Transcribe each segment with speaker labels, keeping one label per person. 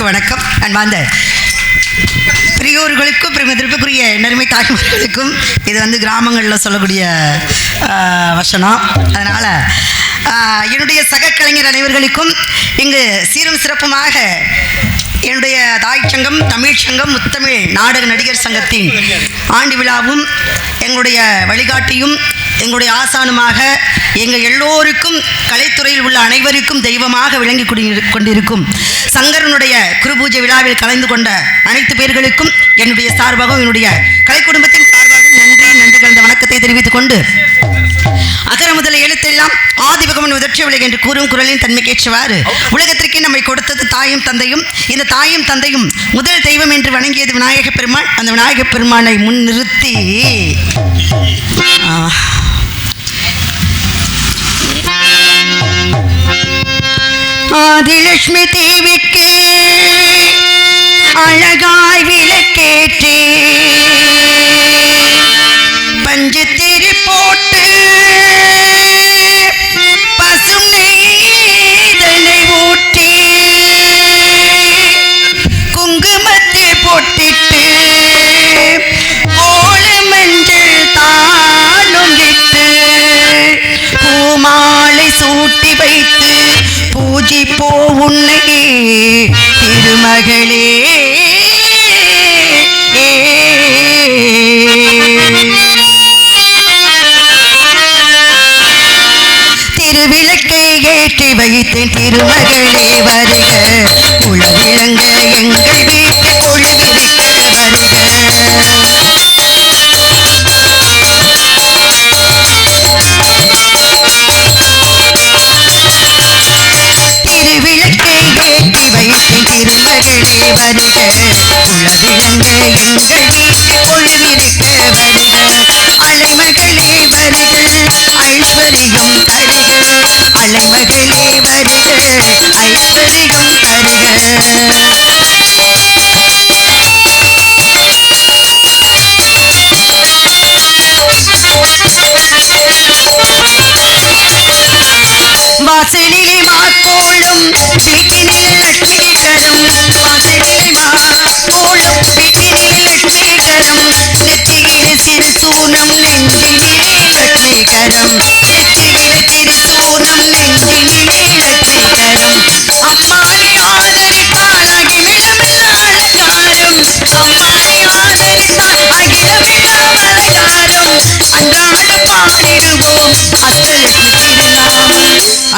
Speaker 1: வணக்கம். அன்பார்ந்த பெரியோர்களுக்கும் பெருமதிப்பிற்குரிய நன்மை தாய்மார்களுக்கும் இது கிராமங்களில் சொல்லக்கூடிய வசனம். அதனால் என்னுடைய சக கலைஞர் அனைவர்களுக்கும் இங்கு சீரும் சிறப்புமாக என்னுடைய தாய் சங்கம், தமிழ் சங்கம், முத்தமிழ் நாடக நடிகர் சங்கத்தின் ஆண்டு விழாவும் எங்களுடைய வழிகாட்டியும் எங்களுடைய ஆசானுமாக எங்கள் எல்லோருக்கும் கலைத்துறையில் உள்ள அனைவருக்கும் தெய்வமாக விளங்கி கொண்டிருக்கும் சங்கரனுடைய குருபூஜை விழாவில் கலந்து கொண்ட அனைத்து பேர்களுக்கும் என்னுடைய சார்பாகவும் என்னுடைய கலை குடும்பத்தின் சார்பாகவும் நன்றி நன்றி கலந்த வணக்கத்தை தெரிவித்துக் கொண்டு அகர முதல எழுத்தெல்லாம் ஆதிபகவன் உதற்ற உலக என்று கூறும் குரலின் தன்மைக்கேற்றவாறு உலகத்திற்கே நம்மை கொடுத்தது தாயும் தந்தையும். இந்த தாயும் தந்தையும் முதல் தெய்வம் என்று வணங்கியது விநாயக பெருமான். அந்த விநாயக பெருமானை முன் நிறுத்தி ஆதிலட்சுமி தேவிக்கு அழகாய் விளக்கேற்றி பஞ்சு திரி போட்டு பசும் நெய்தனை ஊற்றி குங்குமத்தில் பொட்டிட்டு கோல மஞ்சள் தானும் விட்டு பூமாலை சூட்டி வைத்து பூஜி போ உன்னை திருமகளே திருவிளக்கை ஏற்றி வைத்தேன் திருமகளே வருக உளவிளங்க எங்கள் வீட்டு கொழுவிருக்க வருக. திருவிளக்கை ஏற்றி வைத்தேன் திருமகளே வருக உளவிளங்க எங்கள் வீட்டு கொழுவிருக்க வருக. அலைமகளே வருக ஐஸ்வரியம் தருக அலைமகளே வருக ஐஸ்வரியம் தருக. வாசலிலே மாக்கோளும் வீட்டினில் லட்சுமி கரம் வாசலிலே மாக்கோளும் வீட்டினில் லட்சுமி கரம் நெற்றியிலே சிறுசூனம் நெஞ்சினிலே லட்சுமி கரம் நெற்றியிலே திருசூனம் நெஞ்சினிலே லட்சுமி கரம். அம்மானை ஆதரித்தால் அகிலமெல்லாம் அலங்காரம் அம்மானை ஆதரித்தால் அகிலமெல்லாம் அலங்காரம்.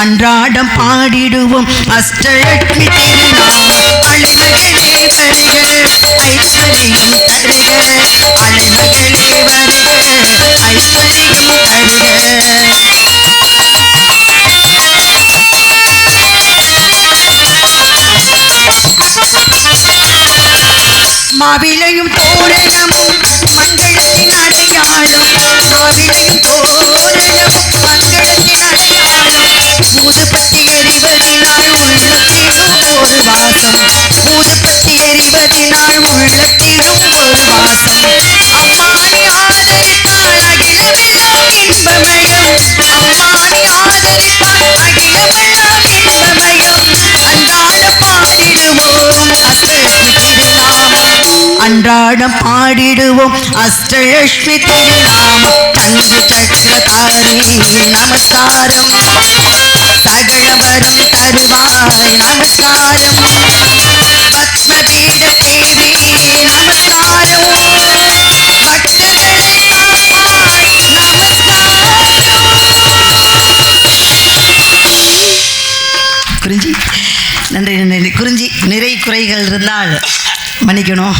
Speaker 1: அன்றாடம் பாடிடுவோம் அஷ்டலட்சுமி திருநாமம் அலைமகளே வருக ஐஸ்வரியம் தருக அலைமகளே வருக ஐஸ்வரியம் தருக. மாவிலையும் தோரணமும் மங்களத்தின் அடையாளம் மாவிலையும் தோரணமும் மங்களத்தின் அடையாளம். ஊதுபத்தி எரிவதினால் உள்ளத்திலும் ஒரு வாசம் ஊதுபத்தி எரிவதினால் உள்ளத்திலும் ஒரு வாசம். அம்மானை ஆதரித்தால் அகிலமெல்லாம் இன்பமயம் அம்மானை ஆதரித்தால் அகிலமெல்லாம் இன்பமயம். அன்றாடம் பாடிடுவோம் அஷ்டலட்சுமி திருநாமம் அன்றாடம் பாடிடுவோம் அஷ்டலட்சுமி திருநாமம். தங்கு சக்கரதாரி நமஸ்காரம் சகல வரும் தருவாய் நமஸ்காரம். பத்மபீட தேவி நமஸ்காரம் பக்தர்களை காப்பாய் நமஸ்காரம். குறிஞ்சி நன்றி நன்றி. குறிஞ்சி நிறை குறைகள் இருந்தால் மன்னிக்கணும்.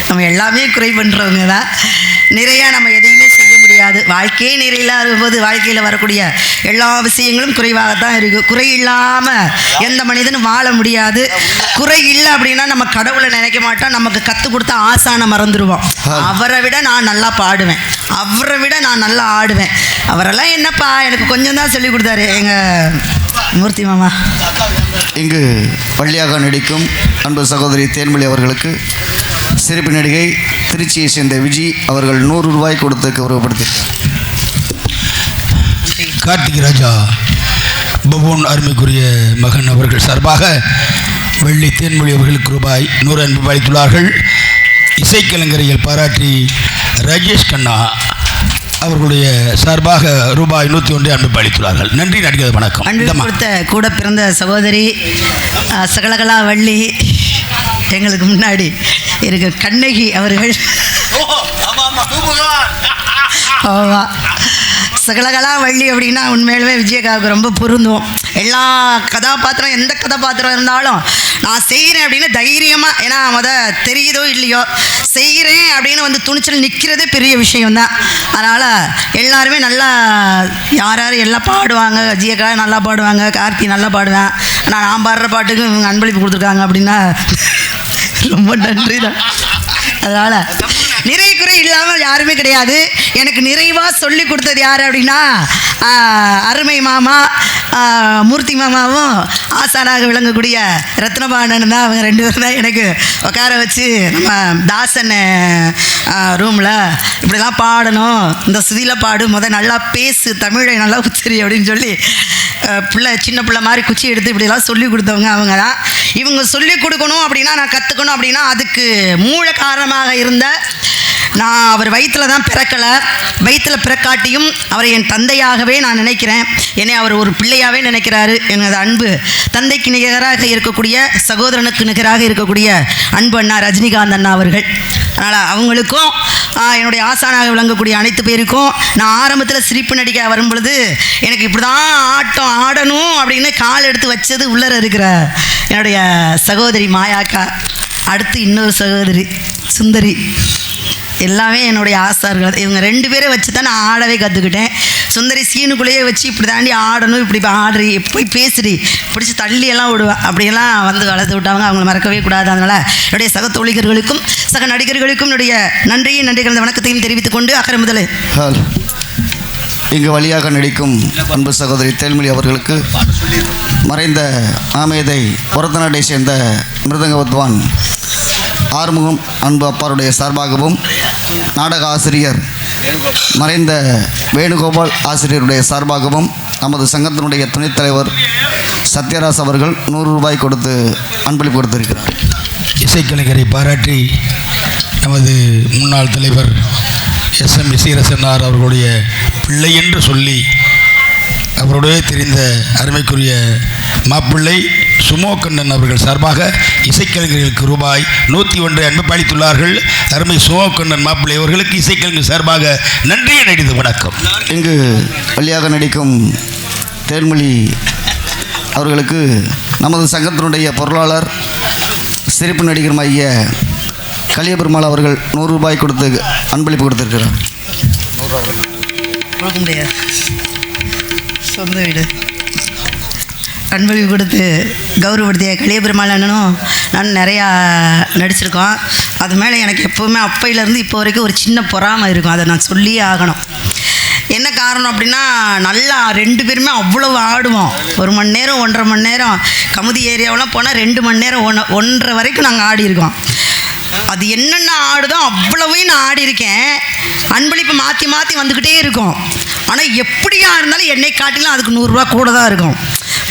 Speaker 1: நம்ம எல்லாமே குறை பண்ணுறவங்க தான். நிறையா நம்ம எதையுமே செய்ய முடியாது. வாழ்க்கையே நிறையில்லாத போது வாழ்க்கையில் வரக்கூடிய எல்லா விஷயங்களும் குறைவாகத்தான் இருக்குது. குறை இல்லாமல் எந்த மனிதனும் வாழ முடியாது. குறை இல்லை அப்படின்னா நம்ம கடவுளை நினைக்க மாட்டோம். நமக்கு கற்றுக் கொடுத்த ஆசானை மறந்துடுவோம். அவரை விட நான் நல்லா பாடுவேன் அவரை விட நான் நல்லா ஆடுவேன். அவரெல்லாம் என்னப்பா எனக்கு கொஞ்சம் தான் சொல்லி கொடுத்தாரு எங்கள் மூர்த்தி மாமா.
Speaker 2: இங்கு பள்ளியாக நடிக்கும் அன்பு சகோதரி தேன்மொழி அவர்களுக்கு சிறப்பு நடிகை திருச்சியை சேர்ந்த விஜி அவர்கள் 100 ரூபாய் கொடுத்து கௌரவப்படுத்தியிருக்கார்.
Speaker 3: கார்த்திக் ராஜா பபூன் அருமைக்குரிய மகன் அவர்கள் சார்பாக வெள்ளி தேன்மொழி அவர்களுக்கு ரூபாய் 100 அன்பு அளித்துள்ளார்கள். இசைக்கலைஞர்கள் பாராட்டி ராஜேஷ் கண்ணா அவர்களுடைய சார்பாக ரூபாய் 101 அன்பு அளித்துள்ளார்கள். நன்றி நடிகர் வணக்கம்.
Speaker 1: அன்பு கொடுத்த கூட பிறந்த சகோதரி சகலகலா வள்ளி எங்களுக்கு முன்னாடி இருக்க கண்ணகி அவர்கள். ஆமாம் சகலகலா வள்ளி அப்படின்னா உண்மையிலுமே விஜயகாவுக்கு ரொம்ப பொருந்தும். எல்லா கதாபாத்திரம் எந்த கதாபாத்திரம் இருந்தாலும் நான் செய்கிறேன் அப்படின்னு தைரியமாக, ஏன்னா தெரியுதோ இல்லையோ செய்கிறேன் அப்படின்னு வந்து துணிச்சல் நிற்கிறதே பெரிய விஷயம்தான். அதனால் எல்லாருமே நல்லா யார் எல்லாம் பாடுவாங்க. ஜியக்கா நல்லா பாடுவாங்க, கார்த்தி நல்லா பாடுவேன். ஆனால் நான் பாடுற பாட்டுக்கு இவங்க அன்பளிப்பு கொடுத்துருக்காங்க அப்படின்னா ரொம்ப நன்றி தான். அதனால் நிறை குறை இல்லாமல் யாருமே கிடையாது. எனக்கு நிறைவாக சொல்லி கொடுத்தது யார் அப்படின்னா அருமை மாமா மூர்த்தி மாமாவும் ஆசானாக விளங்கக்கூடிய ரத்னபாண்டன் தான். அவங்க 2 பேரும் தான் எனக்கு உட்கார வச்சு நம்ம தாசன் ரூமில் இப்படிலாம் பாடணும், இந்த சுதியில் பாடு, நல்லா பேசு, தமிழை நல்லா உச்சரி அப்படின்னு சொல்லி சின்ன பிள்ளை மாதிரி குச்சி எடுத்து இப்படிலாம் சொல்லி கொடுத்தவங்க அவங்க தான். இவங்க சொல்லி கொடுக்கணும் அப்படின்னா, நான் கற்றுக்கணும் அப்படின்னா அதுக்கு மூல காரணமாக இருந்த நான் அவர் வயிற்றில் தான் பிறக்கலை. வயிற்றில் பிறக்காட்டியும் அவரை என் தந்தையாகவே நான் நினைக்கிறேன். என்னை அவர் ஒரு பிள்ளையாகவே நினைக்கிறாரு. எனது அன்பு தந்தைக்கு நிகராக இருக்கக்கூடிய, சகோதரனுக்கு நிகராக இருக்கக்கூடிய அன்பு அண்ணா ரஜினிகாந்த் அண்ணா அவர்கள். அதனால் அவங்களுக்கும் என்னுடைய ஆசானாக விளங்கக்கூடிய அனைத்து பேருக்கும் நான் ஆரம்பத்தில் சிரிப்பு நடிக்க வரும் பொழுது எனக்கு இப்படி தான் ஆட்டம் ஆடணும் அப்படின்னு கால் எடுத்து வச்சது உள்ளர இருக்கிற என்னுடைய சகோதரி மாயாக்கா, அடுத்து இன்னொரு சகோதரி சுந்தரி, எல்லாமே என்னுடைய ஆசார்கள். இவங்க 2 பேரை வச்சு தான் நான் ஆடவே கற்றுக்கிட்டேன். சுந்தரி சீனுக்குள்ளேயே வச்சு இப்படி தாண்டி ஆடணும், இப்படி ஆடுறி, போய் பேசுறி, பிடிச்சி தள்ளியெல்லாம் விடுவேன், அப்படியெல்லாம் வந்து வளர்த்து விட்டாங்க. அவங்கள மறக்கவே கூடாது. அதனால் என்னுடைய சக தோழிகர்களுக்கும் சக நடிகர்களுக்கும் என்னுடைய நன்றி கலந்த வணக்கத்தையும் தெரிவித்துக் கொண்டு அக்கறை முதலே
Speaker 2: இங்கு வழியாக நடிக்கும் அன்பு சகோதரி தேன்மொழி அவர்களுக்கு மறைந்த ஆமேதை புறத்தநாட்டை சேர்ந்த மிருதங்க வித்வான் ஆறுமுகம் அன்பு அப்பாருடைய சார்பாகவும், நாடக ஆசிரியர் மறைந்த வேணுகோபால் ஆசிரியருடைய சார்பாகவும், நமது சங்கத்தினுடைய துணைத் தலைவர் சத்யராஜ் அவர்கள் 100 ரூபாய் கொடுத்து அன்பளிப்பு கொடுத்திருக்கிறார்.
Speaker 3: இசைக்கலைஞரை பாராட்டி நமது முன்னாள் தலைவர் SM சீரசனார் அவர்களுடைய பிள்ளை என்று சொல்லி அவருடைய தெரிந்த அருமைக்குரிய மாப்பிள்ளை சுமோகண்ணன் அவர்கள் சார்பாக இசைக்கலைஞர்களுக்கு ரூபாய் 101 அன்பு அளித்துள்ளார்கள். அருமை சுமோகண்ணன் மாப்பிள்ளை அவர்களுக்கு இசைக்கலைஞர் சார்பாக நன்றியை நடித்து வணக்கம்.
Speaker 2: இங்கு வழியாக நடிக்கும் தேன்மொழி அவர்களுக்கு நமது சங்கத்தினுடைய பொருளாளர் சிரிப்பு நடிகர் மைய கலியபெருமாள் அவர்கள் 100 ரூபாய் கொடுத்து அன்பளிப்பு கொடுத்திருக்கிறார்.
Speaker 1: கொடுக்க முடியாது, சொந்த வீடு அன்பளிப்பு கொடுத்து கௌரவப்படுத்திய கலியபெருமாள் அண்ணனும் நான் நிறையா நடிச்சிருக்கோம். அது மேலே எனக்கு எப்போவுமே அப்பையிலேருந்து இப்போ வரைக்கும் ஒரு சின்ன பொறாமை இருக்கும். அதை நான் சொல்லியே ஆகணும். என்ன காரணம் அப்படின்னா, நல்லா 2 பேருமே அவ்வளவு ஆடுவோம். 1 மணி நேரம் 1.5 மணி நேரம், கமுதி ஏரியாவெலாம் போனால் 2 மணி நேரம் 1.5 வரைக்கும் நாங்கள் ஆடியிருக்கோம். அது என்னென்ன ஆடுதோ அவ்வளவையும் நான் ஆடியிருக்கேன். அன்பளிப்பு மாற்றி மாற்றி வந்துக்கிட்டே இருக்கும். ஆனால் எப்படியா இருந்தாலும் என்னை காட்டிலும் அதுக்கு 100 ரூபா கூட தான் இருக்கும்.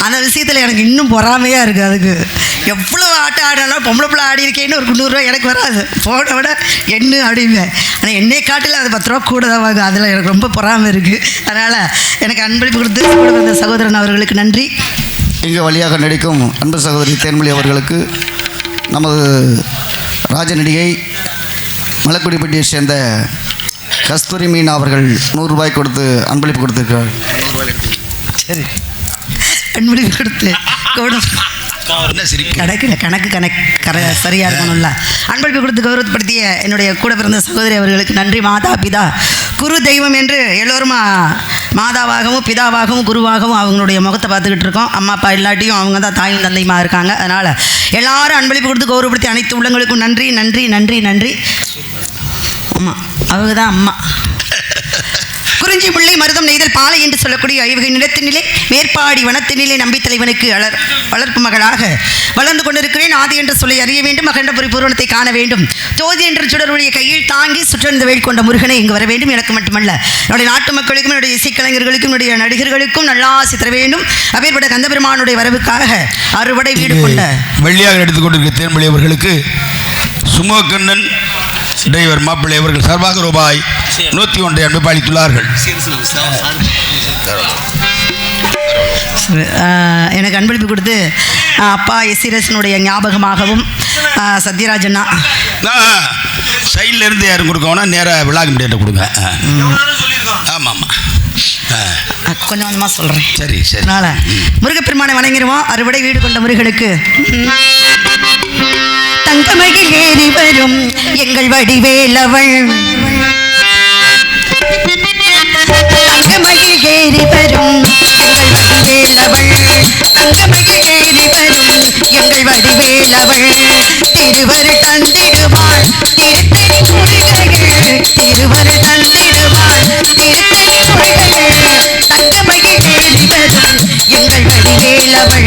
Speaker 1: அந்த விஷயத்தில் எனக்கு இன்னும் பொறாமையாக இருக்குது. அதுக்கு எவ்வளோ ஆட்டம் ஆடினாலும் பொம்பளை பிள்ளை ஆடி இருக்கேன்னு ஒரு 100 ரூபா எனக்கு வராது, போன விட என்ன அப்படிம்பேன். ஆனால் என்னை காட்டில் அது 10 ரூபா கூட தான் வாங்க. அதில் எனக்கு ரொம்ப பொறாமை இருக்குது. அதனால் எனக்கு அன்பளிப்பு கொடுத்து கூட வந்த சகோதரன் அவர்களுக்கு நன்றி.
Speaker 2: இங்கே வழியாக நடிக்கும் அன்பு சகோதரி தேன்மொழி அவர்களுக்கு நமது ராஜ நடிகை மலக்குடிப்பட்டியை சேர்ந்த கஸ்தூரி மீனா அவர்கள் 100 ரூபாய் கொடுத்து அன்பளிப்பு கொடுத்திருக்கிறார்.
Speaker 1: சரி, அன்பளிப்பு கொடுத்து கணக்கு சரியாக இருக்கணும்ல. அன்பளிப்பு கொடுத்து கௌரவப்படுத்திய என்னுடைய கூட பிறந்த சகோதரி அவர்களுக்கு நன்றி. மாதா பிதா குரு தெய்வம் என்று எல்லோரும் மாதாவாகவும் பிதாவாகவும் குருவாகவும் அவங்களுடைய முகத்தை பார்த்துக்கிட்டு இருக்கோம். அம்மா அப்பா இல்லாட்டியும் அவங்க தான் தாயும் தந்தையுமா இருக்காங்க. அதனால் எல்லாரும் அன்பளிப்பு கொடுத்து கௌரவப்படுத்தி அனைத்து உள்ளங்களுக்கும் நன்றி நன்றி நன்றி நன்றி. அம்மா அவங்க தான் அம்மா. குறிஞ்சி முல்லை மருதம் நெய்தல் பாலை என்று சொல்லக்கூடிய ஐவகை நிலத்தினிலே மேற்பாடி வனத்தினிலே நம்பி தலைவனுக்கு வளர்ப்பு மகளாக வளர்ந்து கொண்டிருக்கிறேன். ஆதி என்று சொல்லி அறிய வேண்டும், அகண்டபுரி பூரணத்தை காண வேண்டும், ஜோதி என்ற சுடருடைய கையில் தாங்கி சுற்றறிந்த வேல் கொண்ட முருகனை இங்கு வர வேண்டும். எனக்கு மட்டுமல்ல, என்னுடைய நாட்டு மக்களுக்கும், என்னுடைய இசைக்கலைஞர்களுக்கும், என்னுடைய நடிகர்களுக்கும் நல்லாசி தர வேண்டும். அப்பேற்பட்ட கந்தபெருமானுடைய வரவுக்காக அறுவடை வீடு கொண்ட
Speaker 3: வெள்ளியாக எடுத்துக்கொண்டிருக்கிற தேன்மொழி அவர்களுக்கு சுமோகண்ணன் டிரைவர் மாப்பிள்ளை அவர்கள் சார்பாக ரூபாய் 101 அன்பு அளித்துள்ளார்கள்.
Speaker 1: எனக்கு அன்பளிப்பு கொடுத்து அப்பா எஸ்சிரசனுடைய ஞாபகமாகவும் சத்யராஜன்னா
Speaker 3: சைட்ல இருந்து யாரும் கொடுக்கணும், நேராக விழாக்கு முடியாட்ட கொடுங்க. ஆமாம் ஆமாம்,
Speaker 1: கொஞ்சம் கொஞ்சமாக சொல்கிறேன்.
Speaker 3: சரி சரி.
Speaker 1: அதனால் முருகப்பெருமானை வணங்கிடுவோம். அறுவடை வீடு கொண்ட முருகனுக்கு தங்கமகில் ஏறி வரும் எங்கள் வடிவேலவள், தங்கமகில் ஏறி வரும் எங்கள் வடிவேலவள், தங்கமகில் ஏறி வரும் எங்கள் வடிவேலவள், திருவர் தந்திடுவாள் திருத்தணி கொள்கைகள், திருவர் தந்திடுவாள் திருத்தணி கொள்கைகள், தங்கமகில் ஏறி வரும் எங்கள் வடிவேலவள்.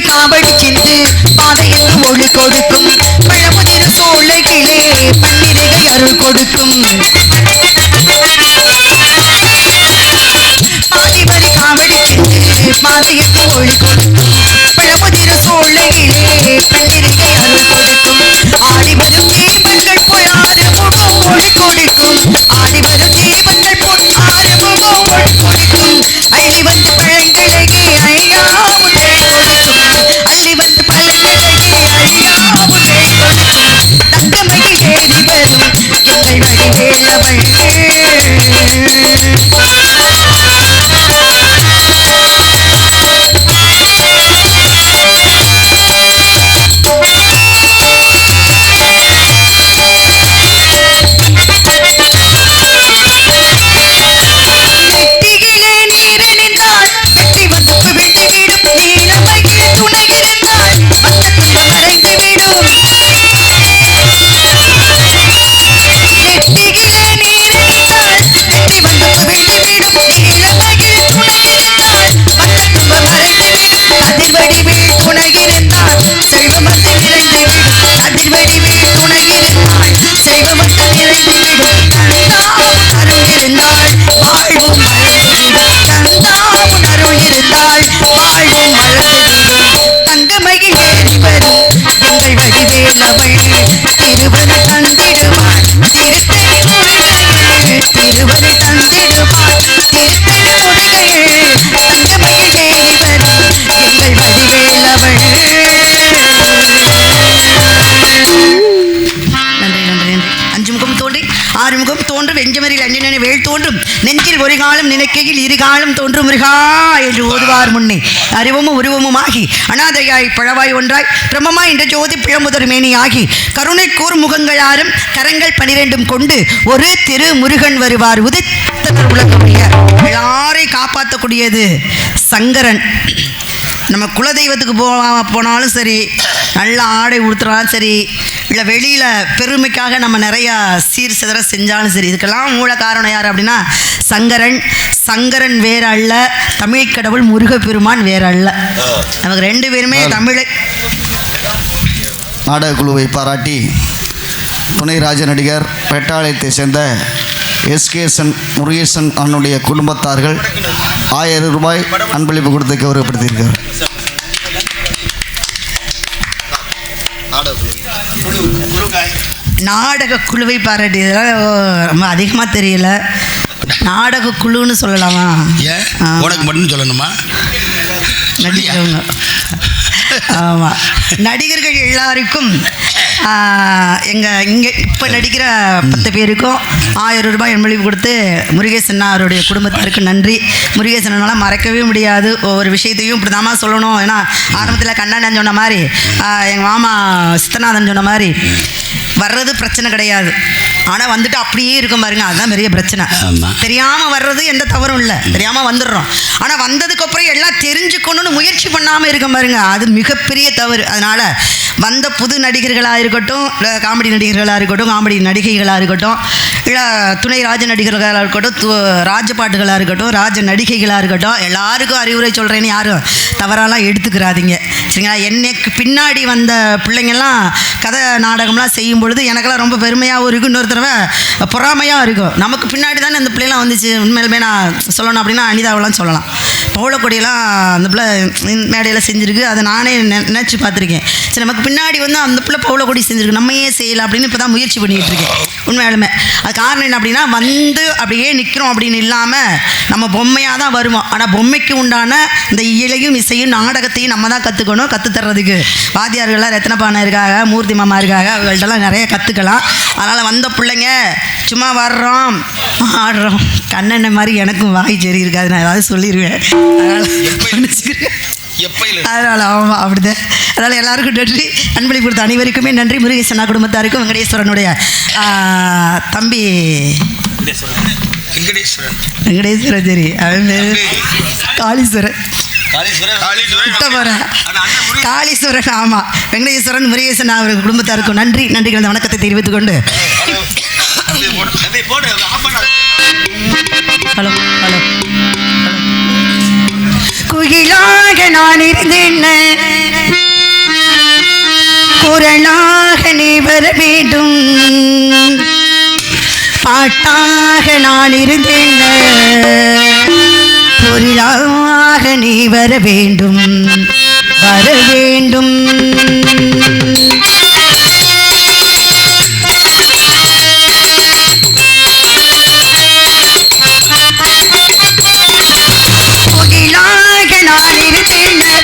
Speaker 1: காவடி சென்று பாதையில் ஒளி கொடுக்கும் பழமுதிர் சோலைகளே பன்னிரைகை அருள் கொடுக்கும், பாடிவரி காவடி சென்று பாதையில் ஒளி கொடுக்கும் பழமுதிர் சோலைகளே பன்னிரைகை அருள் கொடுக்கும், ஆடிவரும் தீபங்கள் போல் ஆறுமுகம் ஒளி கொடுக்கும், ஆடிவரும் தீபங்கள் போல் ஆறுமுகம் ஒளி கொடுக்கும், அள்ளி வந்து பழங்களையே ஐயா முதல் கொடுக்கும், அள்ளி வந்து பழங்களையே ஐயா முதல் கொடுக்கும், தங்கமகில் ஏறி வரும் எங்கள் வடிவேலவள். ஆறுமுகம் தோன்றும் வெஞ்சமரில் அஞ்சனனை வேள் தோன்றும் நெஞ்சில் ஒரு காலம் நினைக்கையில் இரு காலம் தோன்றும் முருகா என்று ஓதுவார் முன்னே அறிவமும் உருவமுமாகி அனாதையாய் பழவாய் ஒன்றாய் பிரமமாய் என்ற ஜோதி பிழமுதர் மேனியாகி கருணை கூர் முகங்களாரும் கரங்கள் 12 கொண்டு ஒரு திரு முருகன் வருவார். உதித்தனர் உலகமுடைய எல்லாரை காப்பாற்றக்கூடியது சங்கரன். நம்ம குலதெய்வத்துக்கு போனாலும் சரி, நல்ல ஆடை உடுத்துறாலும் சரி, இல்லை வெளியில் பெருமைக்காக நம்ம நிறையா சீர் சிதற செஞ்சாலும் சரி, இதுக்கெல்லாம் மூல காரணம் யார் அப்படின்னா சங்கரன். சங்கரன் வேற அல்ல, தமிழ் கடவுள் முருகப்பெருமான் வேற அல்ல. நமக்கு 2 பேருமே தமிழை.
Speaker 2: நாடக குழுவை பாராட்டி துணை ராஜ நடிகர் பெட்டாலயத்தை சேர்ந்த எஸ்கேசன் முருகேசன் அவனுடைய குடும்பத்தார்கள் 1000 ரூபாய் அன்பளிப்பு கொடுத்து கௌரவப்படுத்தியிருக்கார்.
Speaker 1: நாடக குழுவை பாராட்டி ரொம்ப அதிகமாக தெரியல. நாடக குழுன்னு சொல்லலாமா?
Speaker 3: உனக்கு மட்டும் சொல்லணுமா?
Speaker 1: நடிகவங்க. ஆமாம், நடிகர்கள் எல்லாருக்கும் இங்கே இப்போ நடிக்கிற 10 பேருக்கும் 1000 ரூபாய் அன்பளிப்பு கொடுத்து முருகேசன் அவருடைய குடும்பத்தாருக்கு நன்றி. முருகேசனால மறக்கவே முடியாது. ஒவ்வொரு விஷயத்தையும் இப்படி தாமா சொல்லணும். ஏன்னா ஆரம்பத்தில் கண்ணாண்டன் சொன்ன மாதிரி, எங்கள் மாமா சித்தநாதன் சொன்ன மாதிரி, வர்றது பிரச்சனை கிடையாது, ஆனால் வந்துட்டு அப்படியே இருக்கும் பாருங்க, அதுதான் பெரிய பிரச்சனை. தெரியாமல் வர்றது எந்த தவறும் இல்லை, தெரியாமல் வந்துடுறோம். ஆனால் வந்ததுக்கப்புறம் எல்லாம் தெரிஞ்சுக்கணும்னு முயற்சி பண்ணாமல் இருக்கும் பாருங்க, அது மிகப்பெரிய தவறு. அதனால் வந்த புது நடிகர்களாக இருக்கட்டும், இல்லை காமெடி நடிகர்களாக இருக்கட்டும், காமெடி நடிகைகளாக இருக்கட்டும், இல்லை துணை ராஜ நடிகர்களாக இருக்கட்டும், ராஜபாட்டுகளாக இருக்கட்டும், ராஜ நடிகைகளாக இருக்கட்டும், எல்லாருக்கும் அறிவுரை சொல்கிறேன்னு யாரும் தவறாலாம் எடுத்துக்கிறாதீங்க சரிங்களா. எனக்கு பின்னாடி வந்த பிள்ளைங்கள்லாம் கதை நாடகம்லாம் செய்யும் பொழுது எனக்கெல்லாம் ரொம்ப பெருமையாகவும் இருக்கும், இன்னொரு தடவை பொறாமையாக இருக்கும். நமக்கு பின்னாடி தானே அந்த பிள்ளைலாம் வந்துச்சு. உண்மையிலுமே நான் சொல்லணும் அப்படின்னா அனிதாவெல்லாம் சொல்லலாம். பவளக்கொடியெல்லாம் அந்த பிள்ளை மேடையில் செஞ்சுருக்கு, அதை நானே நினச்சி பார்த்துருக்கேன். சரி, நமக்கு பின்னாடி வந்து அந்த பிள்ளை பவளக்கொடி செஞ்சுருக்கு, நம்ம ஏன் செய்யலை அப்படின்னு இப்போ தான் முயற்சி பண்ணிகிட்டு இருக்கேன். உண்மையாலுமே அது காரணம் என்ன அப்படின்னா, வந்து அப்படியே நிற்கிறோம் அப்படின்னு இல்லாமல் நம்ம பொம்மையாக தான் வருவோம். ஆனால் பொம்மைக்கு உண்டான இந்த இயலையும் இசையும் நாடகத்தையும் நம்ம தான் கற்றுக்கணும். கற்றுத்தர்றதுக்கு வாத்தியார்கள்லாம் ரத்னபானை இருக்காங்க, மூர்த்தி மாமா இருக்காங்க, அவங்கள்ட்டலாம் நிறைய கற்றுக்கலாம். அதனால் வந்த பிள்ளைங்க சும்மா வர்றோம் ஆடுறோம், கண்ணெண்ணெய் மாதிரி எனக்கும் வாய் சரி இருக்காது, நான் ஏதாவது சொல்லிடுவேன். அதனால் ஆமாம் அப்படிதான். அதனால் எல்லாருக்கும் நன்றி, அன்பளி கொடுத்த அனைவருக்குமே நன்றி. முருகேசனா குடும்பத்தாருக்கும் வெங்கடேஸ்வரனுடைய தம்பி வெங்கடேஸ்வரன் சரி, அவன் பேர் காளீஸ்வரன் காளீஸ்வரன். ஆமாம், வெங்கடேஸ்வரன் முருகேசன் அவர்கள் குடும்பத்தாருக்கும் நன்றி நன்றி கலந்த வணக்கத்தை தெரிவித்துக் கொண்டு ஹலோ ஹலோ குயிலாக நான் இருந்தேன், குரலாக நீ வர வேண்டும், பாட்டாக நான் இருந்தேன், பொருளாக நீ வர வேண்டும் வர வேண்டும்.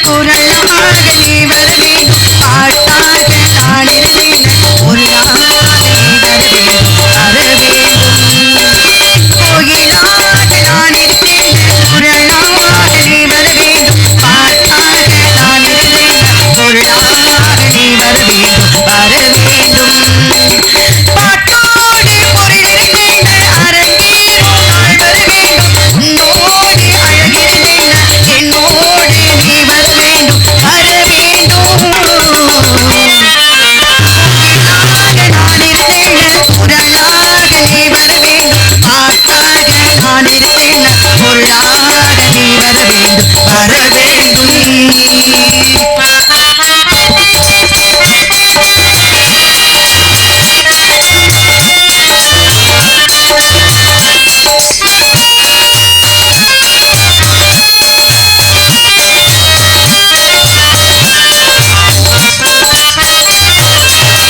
Speaker 1: குரலாக நீ வர வேண்டும், பாட்டாக நான் இருந்தேன், பொருளாக நீ வர வேண்டும் வர வேண்டும். கோயிலாக நான் இருந்தேன், குரலாக நீ வர வேண்டும், பாட்டாக நான் இருந்தேன், பொருளாக நீ வர வேண்டும் வர வேண்டும். பாட்டோடு பொருளிருந்தேன், அரங்கேறும் நாள் வர வேண்டும், உன்னோடு அழகிருந்தேன், என்னோடு நீ வர வேண்டும் வர வேண்டும். நான் இருந்தேன், குரலாக நீ வர வேண்டும், பாட்டாக நான் இருந்தேன், பொருளாக நீ வர வேண்டும் வர வேண்டும்.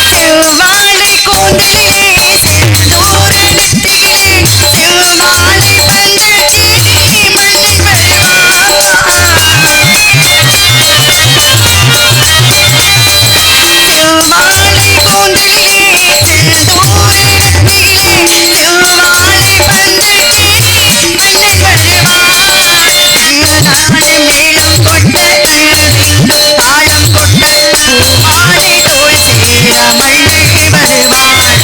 Speaker 1: செவ்வாழை கூந்தலிலே செந்தூர நெத்தியிலே செவ்வாழை பந்தலிலே மன்னன் வருவான். செவ்வாழை கூந்தலிலே செந்தூர நெத்தியிலே செவ்வாழை பந்தலிலே மன்னன் வருவான். நாடு மேளம் கொட்ட தழுவிந்து தாளம் கொட்ட பூமாலை தோள் சேர மன்னன் வருவான்.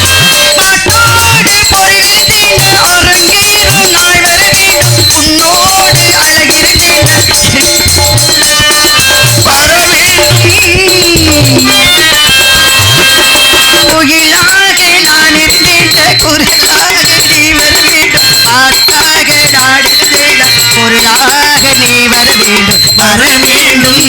Speaker 1: பாட்டோடு பொருளிருந்தேன், அரங்கேறும் நாள் வர வேண்டும், உன்னோடு அழகிருந்தேன் வர வேண்டும். குயிலாக நான் இருந்தேன், குரலாக நீ வர வேண்டும், பாட்டாக நான் இருந்தேன், பொருளாக நீ வர வேண்டும் வர வேண்டும்.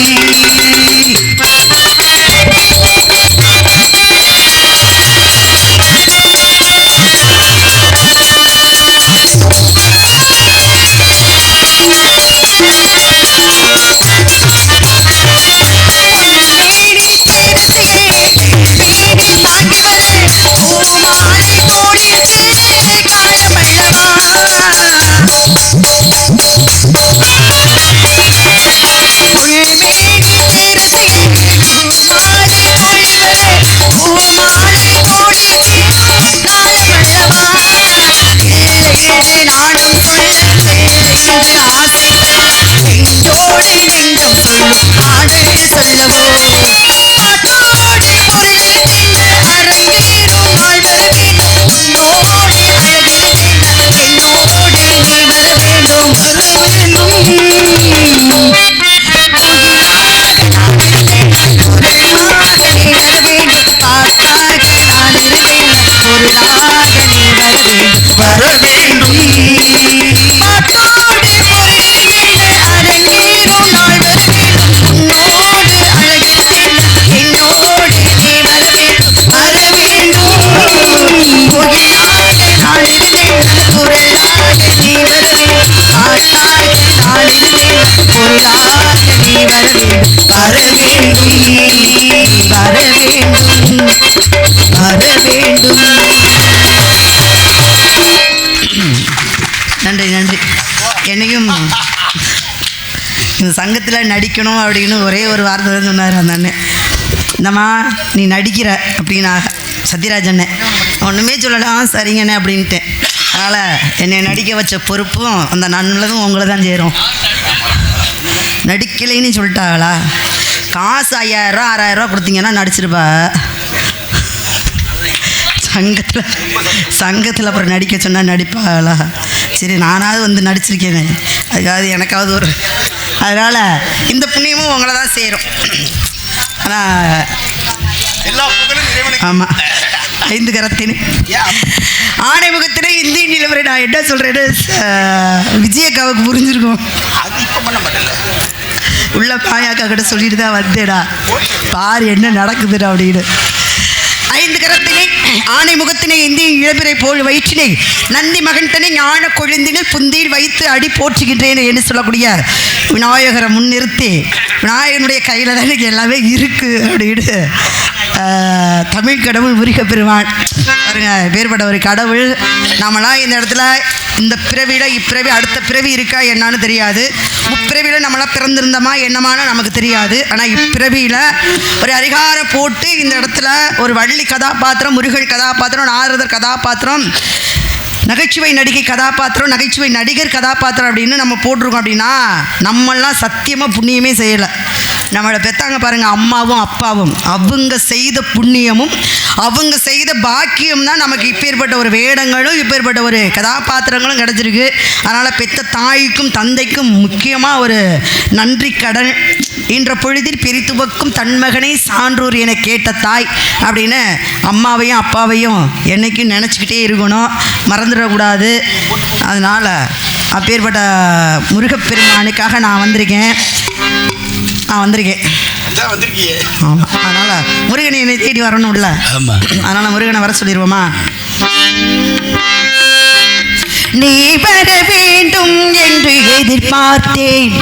Speaker 1: நானும் சொல்ல ஆசைப்பட நெஞ்சோடு நெஞ்சம் சொல்லும் காதல் சொல்லவோ. பாட்டோடு பொருள் அரங்கேறும் நாள் வர வேண்டும், வர வேண்டும். நன்றி நன்றி. என்னையும் இந்த சங்கத்தில் நடிக்கணும் அப்படின்னு ஒரே ஒரு வார்த்தை தான் சொன்னார் அந்த அண்ணன். இந்தம்மா நீ நடிக்கிற அப்படின்னா சத்யராஜ் அண்ணன் ஒன்றுமே சொல்லலாம் சரிங்கண்ணே அப்படின்ட்டேன். அதனால் என்னை நடிக்க வச்ச பொறுப்பும் அந்த நல்லதும் உங்களை தான் சேரும். நடிக்கலைன்னு சொல்லிட்டாங்களா? காசு 5000 6000 கொடுத்தீங்கன்னா நடிச்சிருப்பா. சங்கத்தில் அப்புறம் நடிக்க சொன்னால் நடிப்பாளா? சரி நானாவது வந்து நடிச்சிருக்கேனே, அதுக்காவது எனக்காவது ஒரு, அதனால் இந்த புண்ணியமும் உங்களை தான் சேரும். ஆனால் ஆமாம் 5 கரத்தினு ஆணைமுகத்தினே இந்திய நிலவரை நான் என்ன சொல்கிறேன்னு விஜயக்காவுக்கு புரிஞ்சிருக்கும். உள்ள பாயாக்கா கிட்ட சொல்லிட்டு தான் வந்தேடா, பாரு என்ன நடக்குதுடா அப்படின்னு. 5 கரத்தினை ஆணை முகத்தினை இந்திய இளபிறை போல் வயிற்றினை நந்தி மகன்தனை ஞான கொழுந்தினில் புந்தியில் வைத்து அடி போற்றுகின்றேன் என்று சொல்லக்கூடிய விநாயகரை முன்னிறுத்தி, விநாயகனுடைய கையில் தான் எனக்கு எல்லாமே இருக்குது அப்படின்னு தமிழ் கடவுள் முருகப்பெருமான் பாருங்க, வேறுபட்ட ஒரு கடவுள். நாமெல்லாம் இந்த இடத்துல இந்த பிறவியில் இப்பிறவி அடுத்த பிறவி இருக்கா என்னான்னு தெரியாது. முப்பிறவியில் நம்மளாம் பிறந்திருந்தோமா என்னமான நமக்கு தெரியாது. ஆனால் இப்பிறவியில் ஒரு அதிகாரம் போட்டு இந்த இடத்துல ஒரு வள்ளி கதாபாத்திரம், முருகன் கதாபாத்திரம், நாரதர் கதாபாத்திரம், நகைச்சுவை நடிகை கதாபாத்திரம், நகைச்சுவை நடிகர் கதாபாத்திரம் அப்படின்னு நம்ம போட்டிருக்கோம். அப்படின்னா நம்மளாம் சத்தியமாக புண்ணியமே செய்யலை. நம்மளை பெற்றாங்க பாருங்கள் அம்மாவும் அப்பாவும், அவங்க செய்த புண்ணியமும் அவங்க செய்த பாக்கியம் தான் நமக்கு இப்பேற்பட்ட ஒரு வேடங்களும் இப்பேற்பட்ட ஒரு கதாபாத்திரங்களும் கிடச்சிருக்கு. அதனால் பெற்ற தாய்க்கும் தந்தைக்கும் முக்கியமாக ஒரு நன்றி கடன். என்ற பொழுதில் பிரித்துவக்கும் தன்மகனை சான்றோர் என கேட்ட தாய் அப்படின்னு அம்மாவையும் அப்பாவையும் என்றைக்கும் நினச்சிக்கிட்டே இருக்கணும், மறந்துடக்கூடாது. அதனால் அப்பேற்பட்ட முருகப்பெருமானுக்காக நான் வந்திருக்கேன். ஆமாம், அதனால் முருகனை என்னை தேடி வரணும்ல, அதனால் முருகனை வர சொல்லிடுவோமா? நீ வர வேண்டும் என்று எதிர்பார்த்தேன்,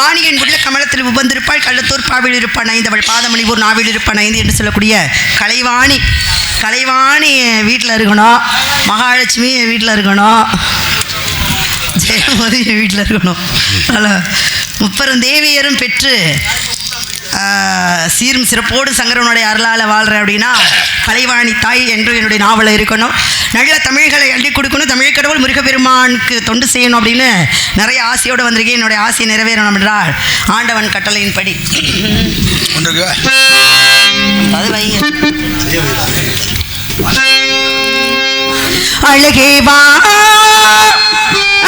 Speaker 1: வாணியன் உள்ள கமலத்தில் உபந்திருப்பாள், கள்ளத்தூர் பாவில் இருப்பான் ஐந்தவள், பாதமணிபூர் நாவில் இருப்பான் ஐந்து என்று சொல்லக்கூடிய கலைவாணி. கலைவாணி வீட்டில் இருக்கணும், மகாலட்சுமி வீட்டில் இருக்கணும், ஜெயமதி வீட்டில் இருக்கணும். அதில் முப்பெரும் தேவியரும் பெற்று சீரும் சிறப்போடு சங்கரனுடைய அருளால் வாழ்கிறேன் அப்படின்னா கலைவாணி தாய் என்று என்னுடைய நாவலில் இருக்கணும். நல்ல தமிழ்களை அள்ளி கொடுக்கணும், தமிழ் கடவுள் முருகப்பெருமானுக்கு தொண்டு செய்யணும் அப்படின்னு நிறைய ஆசையோடு வந்திருக்கேன். என்னுடைய ஆசையை நிறைவேறணும் என்றால் ஆண்டவன் கட்டளையின்படி அது வைங்க. அழகே வா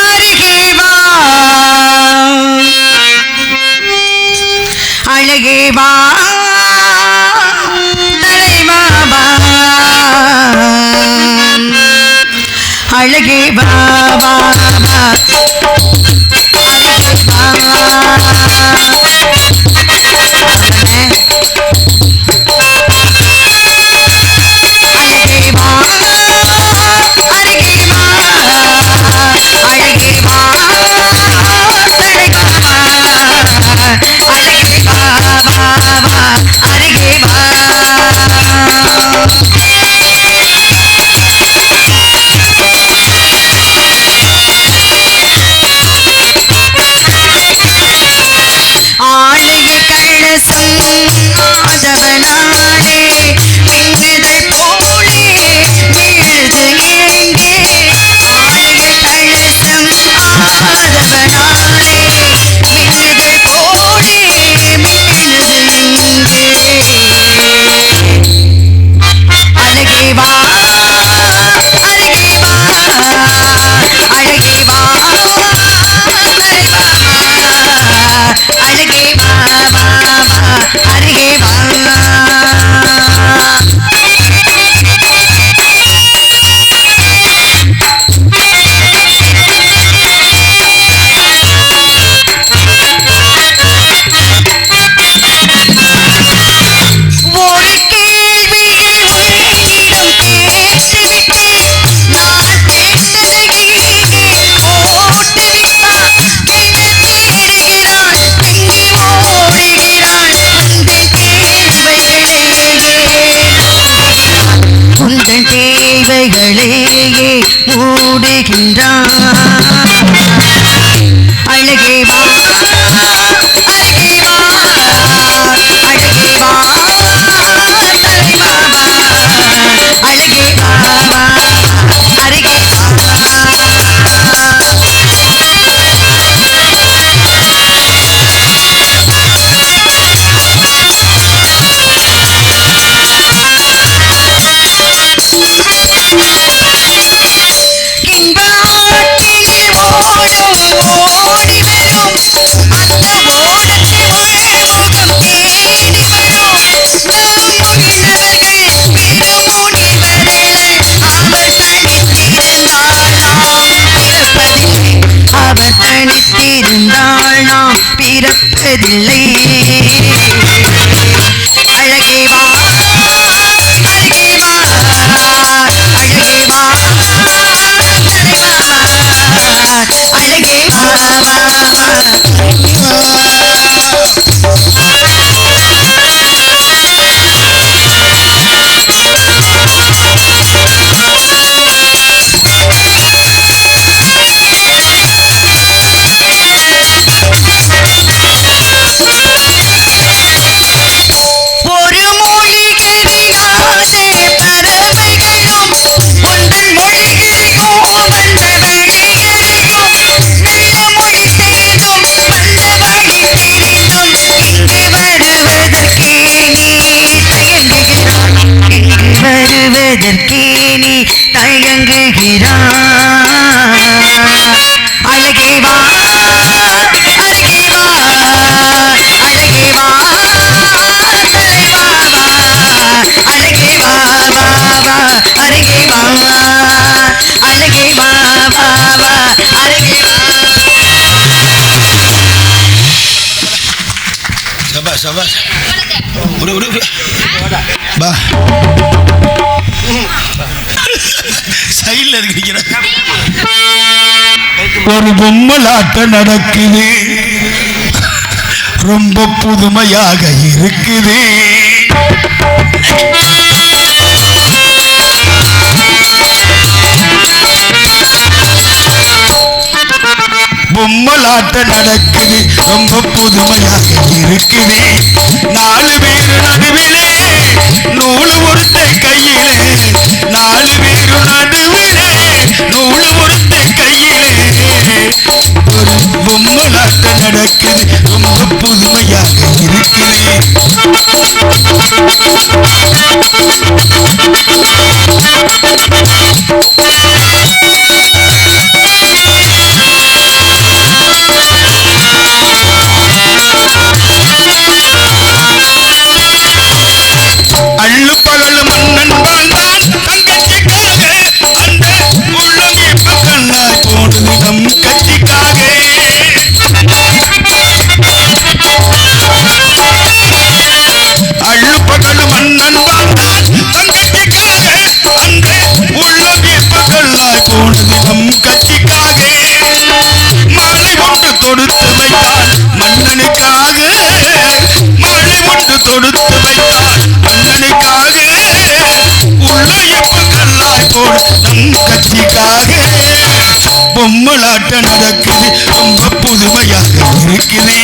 Speaker 1: அருகே வா, அழகே வா தலைவா வா, அழகே வா வா வா, அழகே வா பிறப்பதில்லை. அழகே வா அழகே வா, அழகே வா அழகே வா வருவதற்கே நீ தயங்குகிறாய். அழகே வா அழகே வா, அழகே வா தலைவா வா, அழகே வா வா வா, அழகே வா அழகே வா வா வா, அழகே வா.
Speaker 3: சபாஷ் சபாஷ். பா சைடில் இருக்கிற ஒரு பொம்மலாட்டம் நடக்குது. ரொம்ப புதுமையாக இருக்குது. பொம்மலாட்ட நடக்குது ரொம்ப புதுமையாக இருக்குது. 4 பேரு நடுவிலே நூலு ஒருத்த கையிலே, 4 பேரு நடுவிலே நூலு ஒருத்த கையிலே ஒரு பொம்மலாட்ட நடக்குது ரொம்ப புதுமையாக இருக்குது. அள்ளு பகல் மன்னன் வாழ்ந்தான் தங்கச்சிக்காக, அந்த உள்ளம் இப்ப கண்ணாய் போனது நம் கட்சிக்காக. அள்ளு பகல் மன்னன் வாழ்ந்தான் தங்கச்சிக்காக, அந்த உள்ளம் இப்ப கண்ணாய் போனது நம் கட்சிக்காக. மாலை ஒன்று தொடுத்து வைத்தால் மன்னனுக்காக, மாலை ஒன்று தொடுத்து வைத்தால் மன்னனுக்காக. உள்ள எப்ப கல்லாய் போடு நம் கட்சிக்காக. பொம்மலாட்ட நடக்குது ரொம்ப புதுமையாக இருக்குது.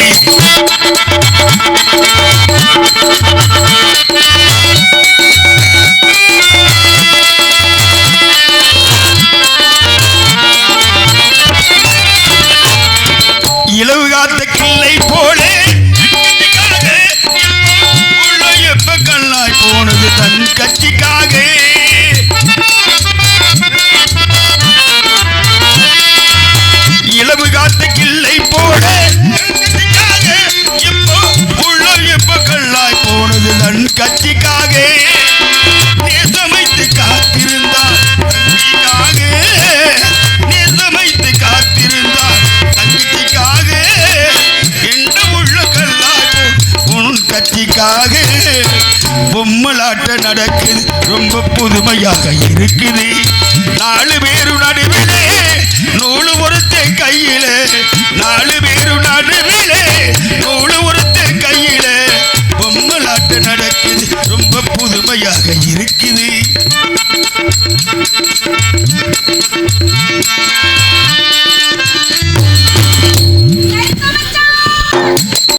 Speaker 3: இலவு காத்த கிள்ளை போலே உள்ள எப்ப கல்லாய் போனது தன் கட்சிக்காக. இலவு காத்த கிள்ளை போலே இப்போ உள்ள எப்ப கல்லாய் போனது தன் கட்சிக்காக. நேசமைத்து காத்திருந்தார் தங்கிக்காக, நேசமைத்து காத்திருந்தார் தங்கிக்காக. எந்த உள்ள கல்லாய் உன் கட்சிக்காக. பொம்மலாட்ட நடக்குது ரொம்ப புதுமையாக இருக்குது. 4 பேரு நடுவிலே நூலு ஒருத்த கையிலே, 4 பேரு நடுவிலே நூலு ஒருத்த கையிலே பொம்மலாட்ட நடக்குது ரொம்ப புதுமையாக இருக்குது.